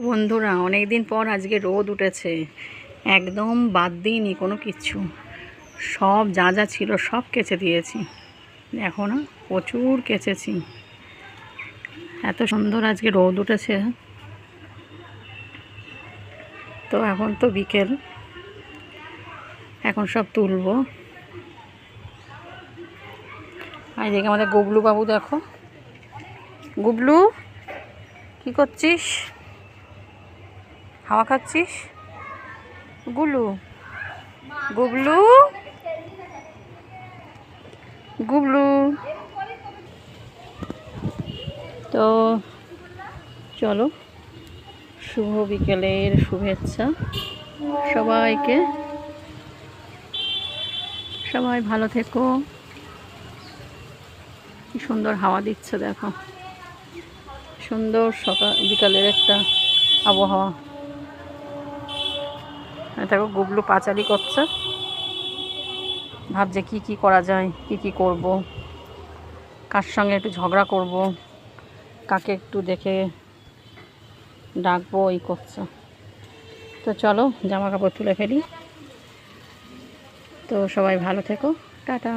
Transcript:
বন্ধুরা, অনেক দিন পর আজকে রোদ উঠেছে। একদম বাদ দিইনি কোনো কিছু, সব যা যা ছিল সব কেচে দিয়েছি। দেখো না, প্রচুর কেচেছি। এত সুন্দর আজকে রোদ উঠেছে। তো এখন তো বিকেল, এখন সব তুলবো। আর দেখে আমাদের গুবলু বাবু, দেখো গুবলু কি করছিস? হাওয়া খাচ্ছিস? গুলু, গুবলু, গুবলু। তো চলো, শুভ বিকেলের শুভেচ্ছা সবাইকে। সবাই ভালো থেকো। কি সুন্দর হাওয়া দিচ্ছে, দেখো সুন্দর সকাল বিকালের একটা আবহাওয়া। দেখো গুবলু পাঁচালি করছে, ভাবছে কি কি করা যায়, কি কি করব, কার সঙ্গে একটু ঝগড়া করব, কাকে একটু দেখে ডাকবো, এই করছে। তো চলো জামা কাপড় তুলে ফেলি। তো সবাই ভালো থেকো, টাটা।